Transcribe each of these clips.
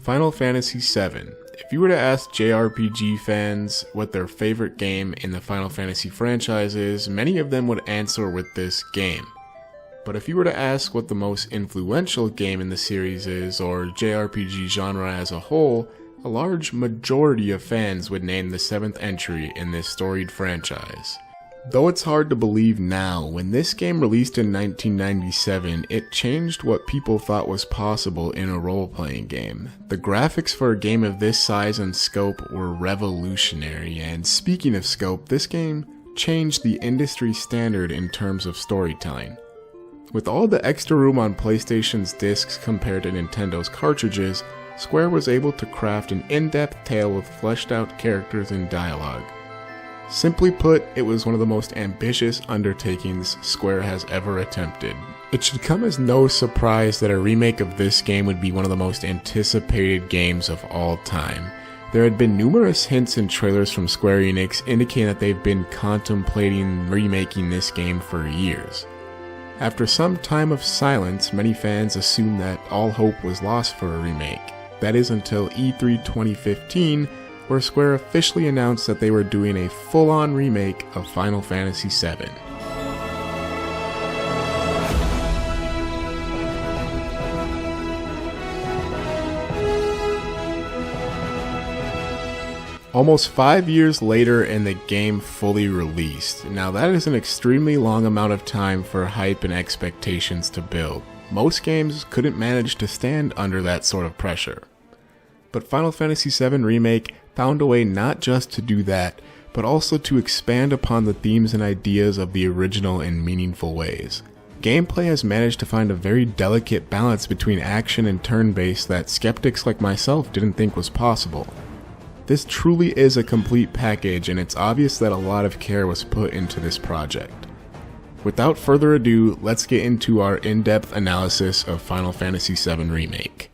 Final Fantasy VII. If you were to ask JRPG fans what their favorite game in the Final Fantasy franchise is, many of them would answer with this game. But if you were to ask what the most influential game in the series is, or JRPG genre as a whole, a large majority of fans would name the 7th entry in this storied franchise. Though it's hard to believe now, when this game released in 1997, it changed what people thought was possible in a role-playing game. The graphics for a game of this size and scope were revolutionary, and speaking of scope, this game changed the industry standard in terms of storytelling. With all the extra room on PlayStation's discs compared to Nintendo's cartridges, Square was able to craft an in-depth tale with fleshed-out characters and dialogue. Simply put, it was one of the most ambitious undertakings Square has ever attempted. It should come as no surprise that a remake of this game would be one of the most anticipated games of all time. There had been numerous hints and trailers from Square Enix indicating that they've been contemplating remaking this game for years. After some time of silence, many fans assumed that all hope was lost for a remake. That is until E3 2015, where Square officially announced that they were doing a full-on remake of Final Fantasy VII. Almost 5 years later and the game fully released. Now that is an extremely long amount of time for hype and expectations to build. Most games couldn't manage to stand under that sort of pressure. But Final Fantasy VII Remake found a way not just to do that, but also to expand upon the themes and ideas of the original in meaningful ways. Gameplay has managed to find a very delicate balance between action and turn-based that skeptics like myself didn't think was possible. This truly is a complete package, and it's obvious that a lot of care was put into this project. Without further ado, let's get into our in-depth analysis of Final Fantasy VII Remake.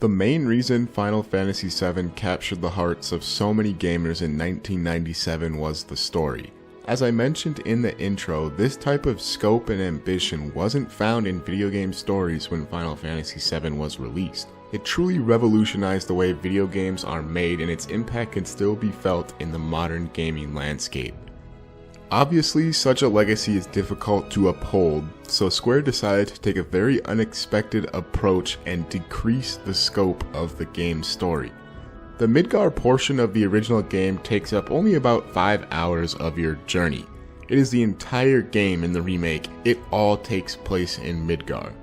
The main reason Final Fantasy VII captured the hearts of so many gamers in 1997 was the story. As I mentioned in the intro, this type of scope and ambition wasn't found in video game stories when Final Fantasy VII was released. It truly revolutionized the way video games are made, and its impact can still be felt in the modern gaming landscape. Obviously, such a legacy is difficult to uphold, so Square decided to take a very unexpected approach and decrease the scope of the game's story. The Midgar portion of the original game takes up only about 5 hours of your journey. It is the entire game in the remake. It all takes place in Midgar.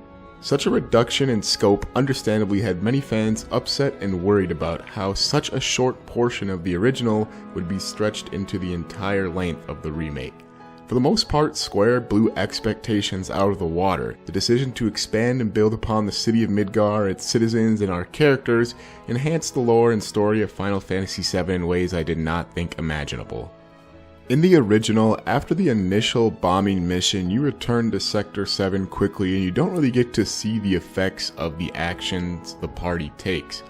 Such a reduction in scope understandably had many fans upset and worried about how such a short portion of the original would be stretched into the entire length of the remake. For the most part, Square blew expectations out of the water. The decision to expand and build upon the city of Midgar, its citizens, and our characters enhanced the lore and story of Final Fantasy VII in ways I did not think imaginable. In the original, after the initial bombing mission, you return to Sector 7 quickly and you don't really get to see the effects of the actions the party takes.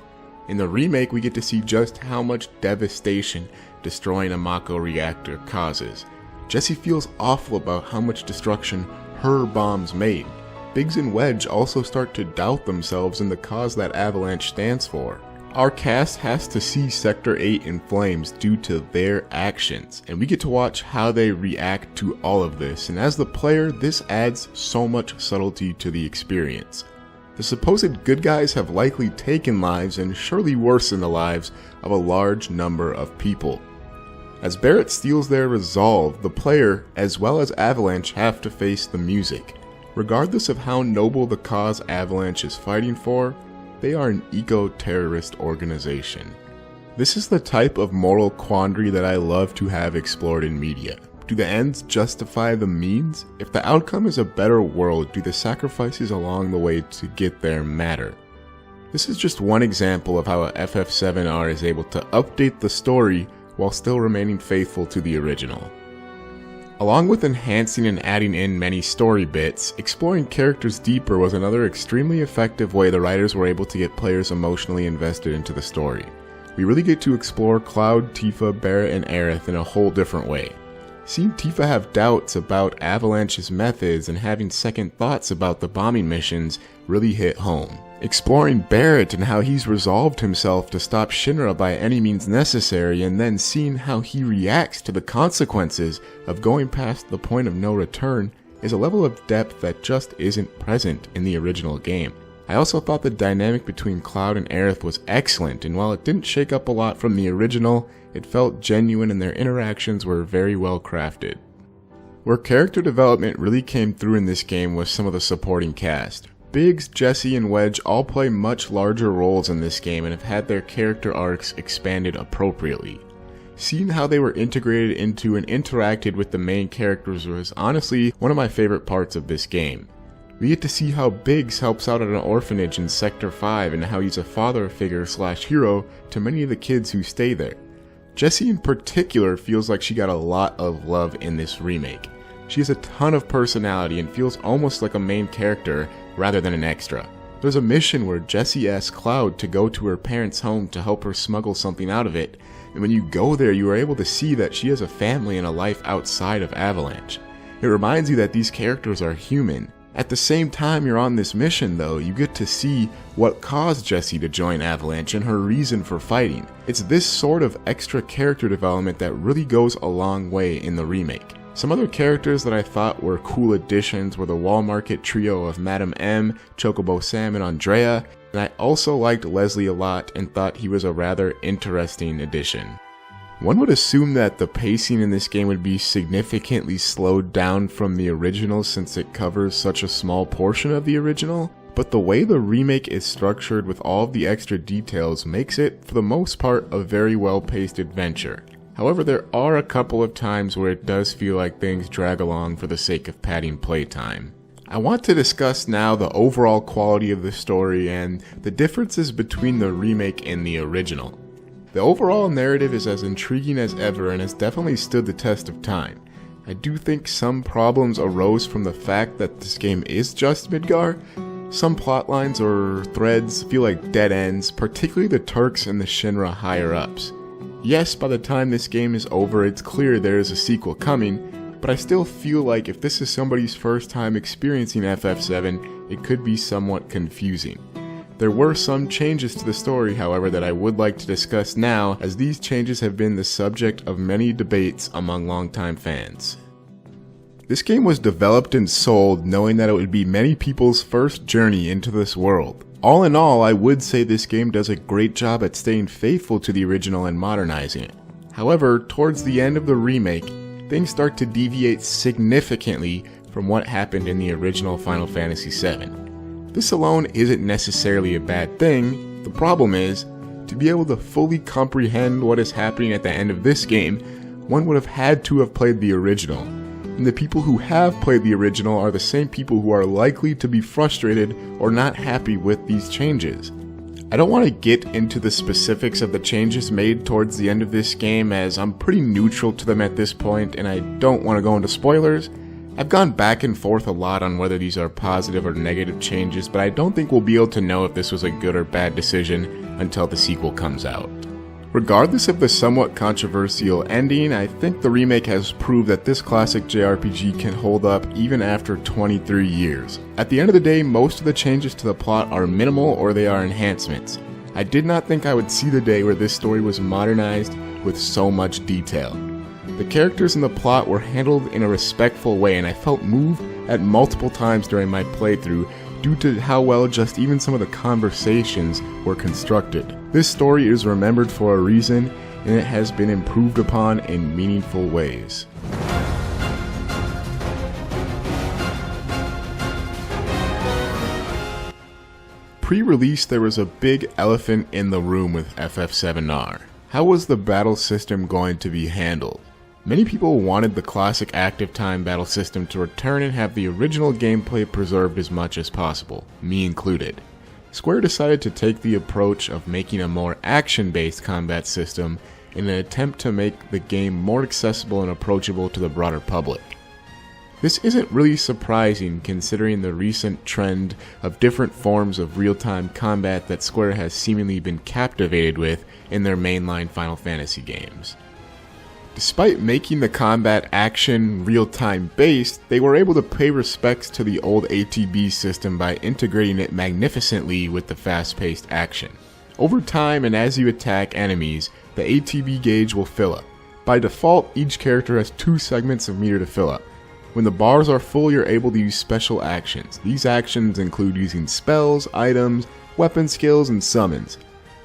In the remake, we get to see just how much devastation destroying a Mako reactor causes. Jessie feels awful about how much destruction her bombs made. Biggs and Wedge also start to doubt themselves and the cause that Avalanche stands for. Our cast has to see Sector 8 in flames due to their actions, and we get to watch how they react to all of this, and as the player, this adds so much subtlety to the experience. The supposed good guys have likely taken lives and surely worsened the lives of a large number of people. As Barrett steals their resolve, the player, as well as Avalanche, have to face the music. Regardless of how noble the cause Avalanche is fighting for, they are an eco-terrorist organization. This is the type of moral quandary that I love to have explored in media. Do the ends justify the means? If the outcome is a better world, do the sacrifices along the way to get there matter? This is just one example of how a FF7R is able to update the story while still remaining faithful to the original. Along with enhancing and adding in many story bits, exploring characters deeper was another extremely effective way the writers were able to get players emotionally invested into the story. we really get to explore Cloud, Tifa, Barret, and Aerith in a whole different way. Seeing Tifa have doubts about Avalanche's methods and having second thoughts about the bombing missions really hit home. Exploring Barret and how he's resolved himself to stop Shinra by any means necessary, and then seeing how he reacts to the consequences of going past the point of no return is a level of depth that just isn't present in the original game. I also thought the dynamic between Cloud and Aerith was excellent, and while it didn't shake up a lot from the original, it felt genuine and their interactions were very well crafted. Where character development really came through in this game was some of the supporting cast. Biggs, Jessie, and Wedge all play much larger roles in this game and have had their character arcs expanded appropriately. Seeing how they were integrated into and interacted with the main characters was honestly one of my favorite parts of this game. We get to see how Biggs helps out at an orphanage in Sector 5 and how he's a father figure / hero to many of the kids who stay there. Jessie in particular feels like she got a lot of love in this remake. She has a ton of personality and feels almost like a main character rather than an extra. There's a mission where Jessie asks Cloud to go to her parents' home to help her smuggle something out of it, and when you go there you are able to see that she has a family and a life outside of Avalanche. It reminds you that these characters are human. At the same time you're on this mission though, you get to see what caused Jessie to join Avalanche and her reason for fighting. It's this sort of extra character development that really goes a long way in the remake. Some other characters that I thought were cool additions were the Wall Market trio of Madam M, Chocobo Sam, and Andrea, and I also liked Leslie a lot and thought he was a rather interesting addition. One would assume that the pacing in this game would be significantly slowed down from the original since it covers such a small portion of the original, but the way the remake is structured with all of the extra details makes it, for the most part, a very well-paced adventure. However, there are a couple of times where it does feel like things drag along for the sake of padding playtime. I want to discuss now the overall quality of the story and the differences between the remake and the original. The overall narrative is as intriguing as ever and has definitely stood the test of time. I do think some problems arose from the fact that this game is just Midgar. Some plotlines or threads feel like dead ends, particularly the Turks and the Shinra higher-ups. Yes, by the time this game is over, it's clear there is a sequel coming, but I still feel like if this is somebody's first time experiencing FF7, it could be somewhat confusing. There were some changes to the story, however, that I would like to discuss now, as these changes have been the subject of many debates among longtime fans. This game was developed and sold knowing that it would be many people's first journey into this world. All in all, I would say this game does a great job at staying faithful to the original and modernizing it. However, towards the end of the remake, things start to deviate significantly from what happened in the original Final Fantasy VII. This alone isn't necessarily a bad thing. The problem is, to be able to fully comprehend what is happening at the end of this game, one would have had to have played the original. And the people who have played the original are the same people who are likely to be frustrated or not happy with these changes. I don't want to get into the specifics of the changes made towards the end of this game, as I'm pretty neutral to them at this point and I don't want to go into spoilers. I've gone back and forth a lot on whether these are positive or negative changes, but I don't think we'll be able to know if this was a good or bad decision until the sequel comes out. Regardless of the somewhat controversial ending, I think the remake has proved that this classic JRPG can hold up even after 23 years. At the end of the day, most of the changes to the plot are minimal or they are enhancements. I did not think I would see the day where this story was modernized with so much detail. The characters and the plot were handled in a respectful way, and I felt moved at multiple times during my playthrough due to how well just even some of the conversations were constructed. This story is remembered for a reason, and it has been improved upon in meaningful ways. Pre-release, there was a big elephant in the room with FF7R. How was the battle system going to be handled? Many people wanted the classic active time battle system to return and have the original gameplay preserved as much as possible, me included. Square decided to take the approach of making a more action-based combat system in an attempt to make the game more accessible and approachable to the broader public. This isn't really surprising considering the recent trend of different forms of real-time combat that Square has seemingly been captivated with in their mainline Final Fantasy games. Despite making the combat action real-time based, they were able to pay respects to the old ATB system by integrating it magnificently with the fast-paced action. Over time and as you attack enemies, the ATB gauge will fill up. By default, each character has 2 segments of meter to fill up. When the bars are full, you're able to use special actions. These actions include using spells, items, weapon skills, and summons.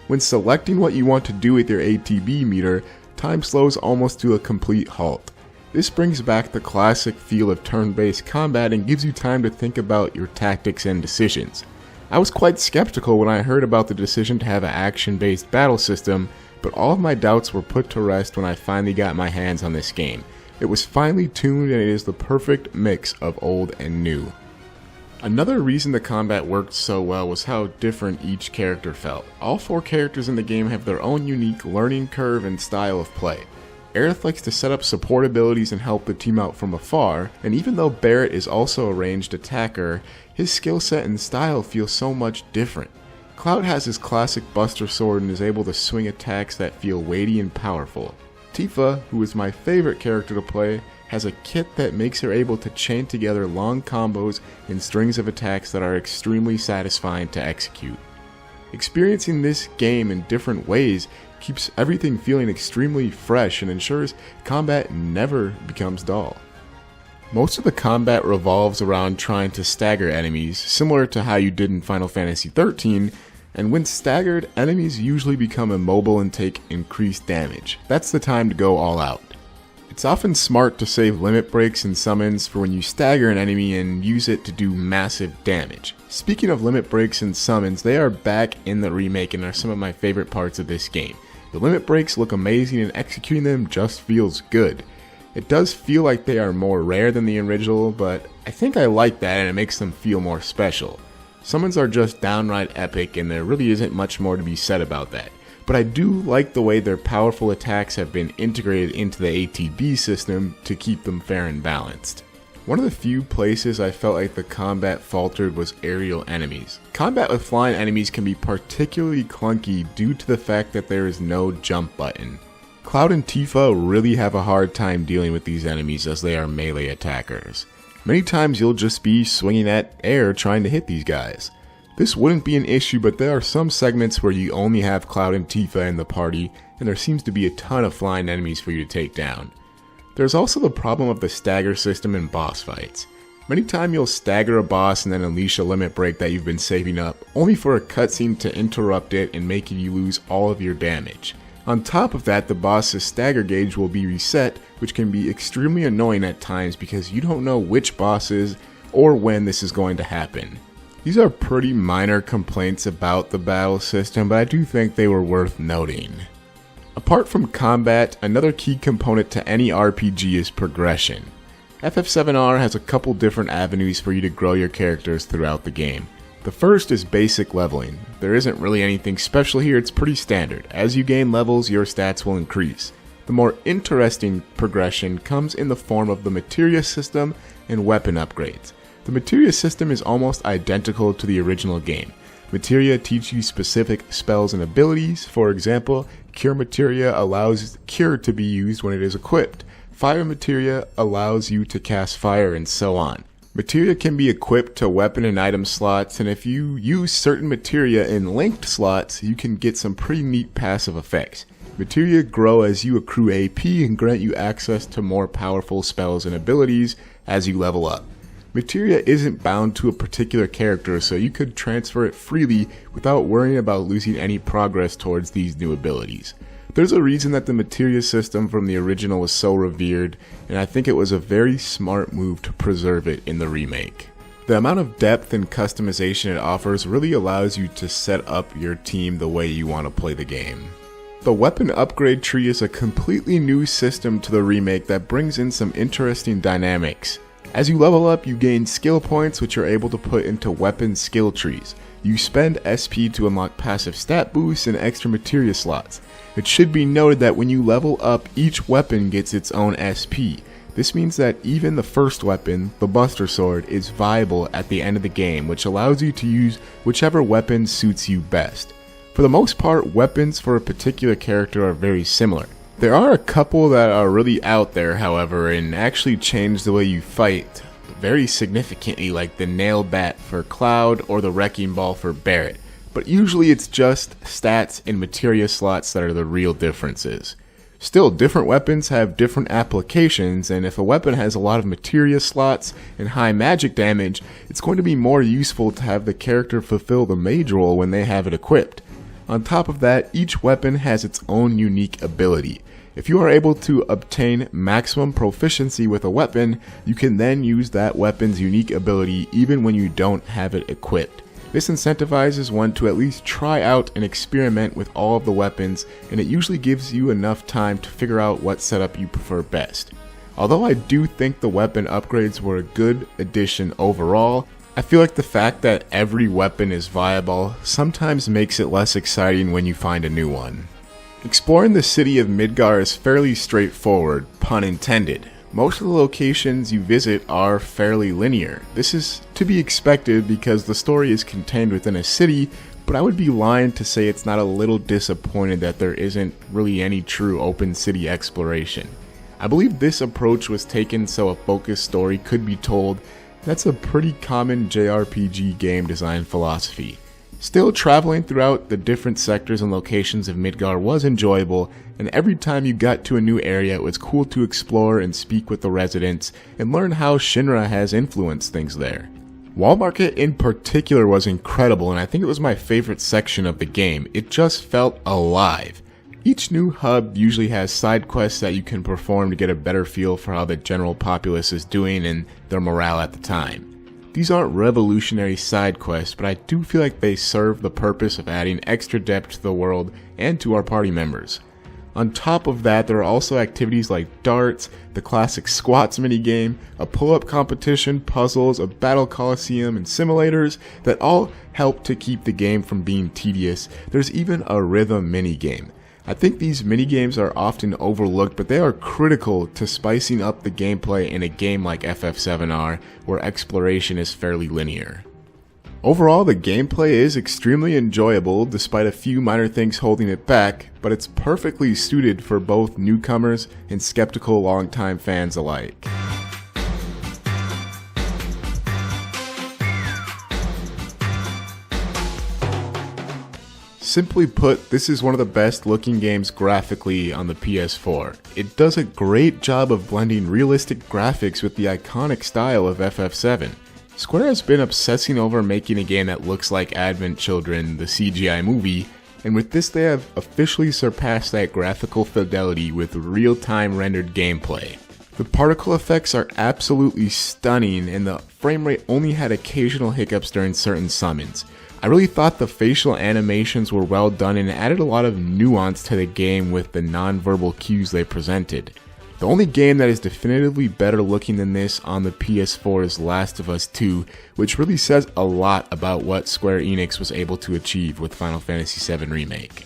When selecting what you want to do with your ATB meter, time slows almost to a complete halt. This brings back the classic feel of turn-based combat and gives you time to think about your tactics and decisions. I was quite skeptical when I heard about the decision to have an action-based battle system, but all of my doubts were put to rest when I finally got my hands on this game. It was finely tuned and it is the perfect mix of old and new. Another reason the combat worked so well was how different each character felt. All 4 characters in the game have their own unique learning curve and style of play. Aerith likes to set up support abilities and help the team out from afar, and even though Barrett is also a ranged attacker, his skill set and style feel so much different. Cloud has his classic Buster Sword and is able to swing attacks that feel weighty and powerful. Tifa, who is my favorite character to play, has a kit that makes her able to chain together long combos and strings of attacks that are extremely satisfying to execute. Experiencing this game in different ways keeps everything feeling extremely fresh and ensures combat never becomes dull. Most of the combat revolves around trying to stagger enemies, similar to how you did in Final Fantasy XIII, and when staggered, enemies usually become immobile and take increased damage. That's the time to go all out. It's often smart to save limit breaks and summons for when you stagger an enemy and use it to do massive damage. Speaking of limit breaks and summons, they are back in the remake and are some of my favorite parts of this game. The limit breaks look amazing and executing them just feels good. It does feel like they are more rare than the original, but I think I like that and it makes them feel more special. Summons are just downright epic and there really isn't much more to be said about that. But I do like the way their powerful attacks have been integrated into the ATB system to keep them fair and balanced. One of the few places I felt like the combat faltered was aerial enemies. Combat with flying enemies can be particularly clunky due to the fact that there is no jump button. Cloud and Tifa really have a hard time dealing with these enemies as they are melee attackers. Many times you'll just be swinging at air trying to hit these guys. This wouldn't be an issue, but there are some segments where you only have Cloud and Tifa in the party, and there seems to be a ton of flying enemies for you to take down. There's also the problem of the stagger system in boss fights. Many times you'll stagger a boss and then unleash a limit break that you've been saving up, only for a cutscene to interrupt it and making you lose all of your damage. On top of that, the boss's stagger gauge will be reset, which can be extremely annoying at times because you don't know which bosses or when this is going to happen. These are pretty minor complaints about the battle system, but I do think they were worth noting. Apart from combat, another key component to any RPG is progression. FF7R has a couple different avenues for you to grow your characters throughout the game. The first is basic leveling. There isn't really anything special here, it's pretty standard. As you gain levels, your stats will increase. The more interesting progression comes in the form of the materia system and weapon upgrades. The materia system is almost identical to the original game. Materia teach you specific spells and abilities. For example, Cure Materia allows Cure to be used when it is equipped. Fire Materia allows you to cast fire and so on. Materia can be equipped to weapon and item slots, and if you use certain materia in linked slots, you can get some pretty neat passive effects. Materia grow as you accrue AP and grant you access to more powerful spells and abilities as you level up. Materia isn't bound to a particular character, so you could transfer it freely without worrying about losing any progress towards these new abilities. There's a reason that the materia system from the original was so revered, and I think it was a very smart move to preserve it in the remake. The amount of depth and customization it offers really allows you to set up your team the way you want to play the game. The weapon upgrade tree is a completely new system to the remake that brings in some interesting dynamics. As you level up, you gain skill points which you're able to put into weapon skill trees. You spend SP to unlock passive stat boosts and extra materia slots. It should be noted that when you level up, each weapon gets its own SP. This means that even the first weapon, the Buster Sword, is viable at the end of the game, which allows you to use whichever weapon suits you best. For the most part, weapons for a particular character are very similar. There are a couple that are really out there, however, and actually change the way you fight very significantly, like the Nail Bat for Cloud or the Wrecking Ball for Barret. But usually it's just stats and materia slots that are the real differences. Still, different weapons have different applications, and if a weapon has a lot of materia slots and high magic damage, it's going to be more useful to have the character fulfill the mage role when they have it equipped. On top of that, each weapon has its own unique ability. If you are able to obtain maximum proficiency with a weapon, you can then use that weapon's unique ability even when you don't have it equipped. This incentivizes one to at least try out and experiment with all of the weapons, and it usually gives you enough time to figure out what setup you prefer best. Although I do think the weapon upgrades were a good addition overall, I feel like the fact that every weapon is viable sometimes makes it less exciting when you find a new one. Exploring the city of Midgar is fairly straightforward, pun intended. Most of the locations you visit are fairly linear. This is to be expected because the story is contained within a city, but I would be lying to say it's not a little disappointed that there isn't really any true open city exploration. I believe this approach was taken so a focused story could be told. That's a pretty common JRPG game design philosophy. Still, traveling throughout the different sectors and locations of Midgar was enjoyable, and every time you got to a new area it was cool to explore and speak with the residents and learn how Shinra has influenced things there. Wall Market in particular was incredible, and I think it was my favorite section of the game. It just felt alive. Each new hub usually has side quests that you can perform to get a better feel for how the general populace is doing and their morale at the time. These aren't revolutionary side quests, but I do feel like they serve the purpose of adding extra depth to the world and to our party members. On top of that, there are also activities like darts, the classic squats minigame, a pull-up competition, puzzles, a battle coliseum, and simulators that all help to keep the game from being tedious. There's even a rhythm minigame. I think these minigames are often overlooked, but they are critical to spicing up the gameplay in a game like FF7R, where exploration is fairly linear. Overall, the gameplay is extremely enjoyable despite a few minor things holding it back, but it's perfectly suited for both newcomers and skeptical longtime fans alike. Simply put, this is one of the best looking games graphically on the PS4. It does a great job of blending realistic graphics with the iconic style of FF7. Square has been obsessing over making a game that looks like Advent Children, the CGI movie, and with this they have officially surpassed that graphical fidelity with real-time rendered gameplay. The particle effects are absolutely stunning, and the frame rate only had occasional hiccups during certain summons. I really thought the facial animations were well done and added a lot of nuance to the game with the non-verbal cues they presented. The only game that is definitively better looking than this on the PS4 is Last of Us 2, which really says a lot about what Square Enix was able to achieve with Final Fantasy VII Remake.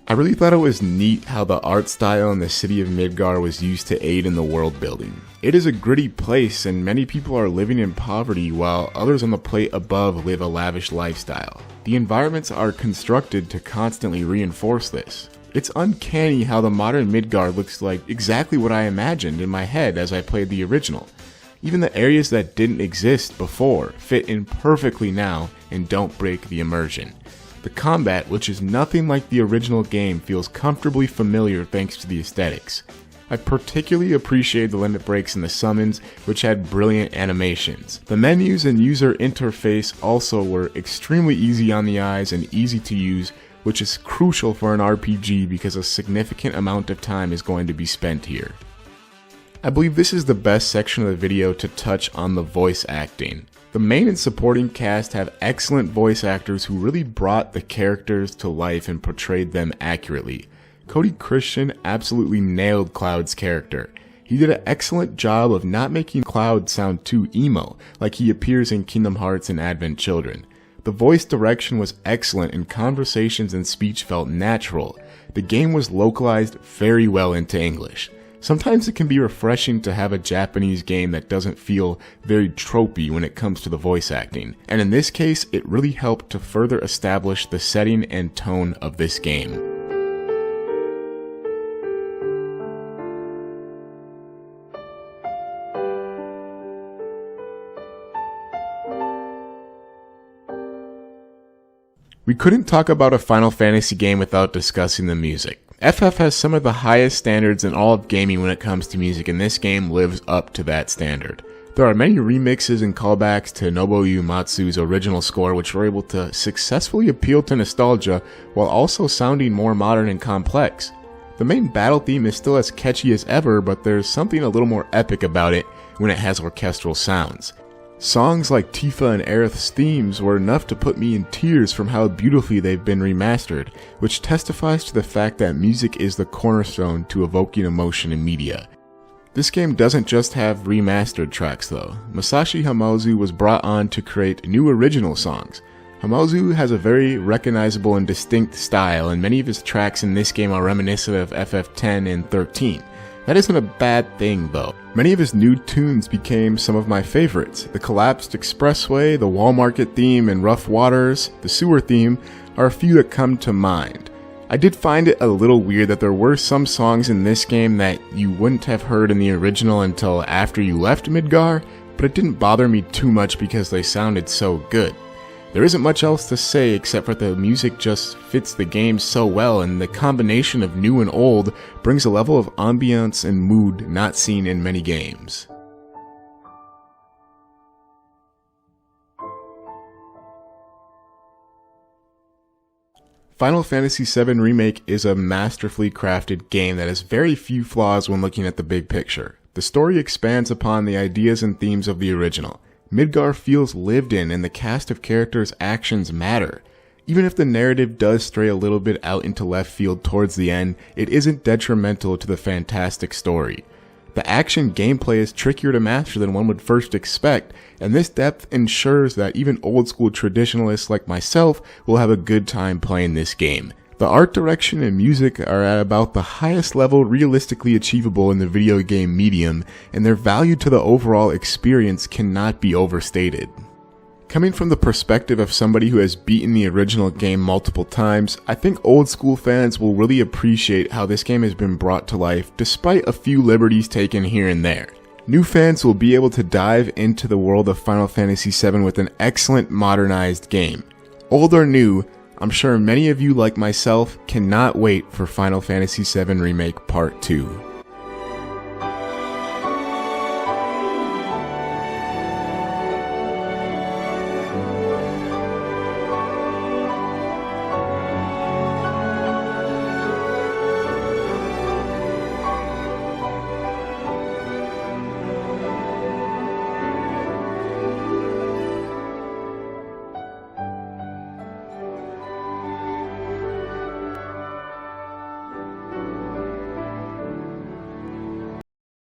I really thought it was neat how the art style in the city of Midgar was used to aid in the world building. It is a gritty place and many people are living in poverty while others on the plate above live a lavish lifestyle. The environments are constructed to constantly reinforce this. It's uncanny how the modern Midgar looks like exactly what I imagined in my head as I played the original. Even the areas that didn't exist before fit in perfectly now and don't break the immersion. The combat, which is nothing like the original game, feels comfortably familiar thanks to the aesthetics. I particularly appreciate the limit breaks in the summons, which had brilliant animations. The menus and user interface also were extremely easy on the eyes and easy to use, which is crucial for an RPG because a significant amount of time is going to be spent here. I believe this is the best section of the video to touch on the voice acting. The main and supporting cast have excellent voice actors who really brought the characters to life and portrayed them accurately. Cody Christian absolutely nailed Cloud's character. He did an excellent job of not making Cloud sound too emo, like he appears in Kingdom Hearts and Advent Children. The voice direction was excellent and conversations and speech felt natural. The game was localized very well into English. Sometimes it can be refreshing to have a Japanese game that doesn't feel very tropey when it comes to the voice acting, and in this case, it really helped to further establish the setting and tone of this game. We couldn't talk about a Final Fantasy game without discussing the music. FF has some of the highest standards in all of gaming when it comes to music, and this game lives up to that standard. There are many remixes and callbacks to Nobuo Uematsu's original score, which were able to successfully appeal to nostalgia while also sounding more modern and complex. The main battle theme is still as catchy as ever, but there's something a little more epic about it when it has orchestral sounds. Songs like Tifa and Aerith's themes were enough to put me in tears from how beautifully they've been remastered, which testifies to the fact that music is the cornerstone to evoking emotion in media. This game doesn't just have remastered tracks though. Masashi Hamauzu was brought on to create new original songs. Hamauzu has a very recognizable and distinct style, and many of his tracks in this game are reminiscent of FF10 and 13. That isn't a bad thing though. Many of his new tunes became some of my favorites. The Collapsed Expressway, the Wall Market theme, and Rough Waters, the Sewer theme, are a few that come to mind. I did find it a little weird that there were some songs in this game that you wouldn't have heard in the original until after you left Midgar, but it didn't bother me too much because they sounded so good. There isn't much else to say except for the music just fits the game so well, and the combination of new and old brings a level of ambiance and mood not seen in many games. Final Fantasy VII Remake is a masterfully crafted game that has very few flaws when looking at the big picture. The story expands upon the ideas and themes of the original. Midgar feels lived in, and the cast of characters' actions matter. Even if the narrative does stray a little bit out into left field towards the end, it isn't detrimental to the fantastic story. The action gameplay is trickier to master than one would first expect, and this depth ensures that even old school traditionalists like myself will have a good time playing this game. The art direction and music are at about the highest level realistically achievable in the video game medium, and their value to the overall experience cannot be overstated. Coming from the perspective of somebody who has beaten the original game multiple times, I think old school fans will really appreciate how this game has been brought to life despite a few liberties taken here and there. New fans will be able to dive into the world of Final Fantasy VII with an excellent modernized game. Old or new, I'm sure many of you like myself cannot wait for Final Fantasy VII Remake Part 2.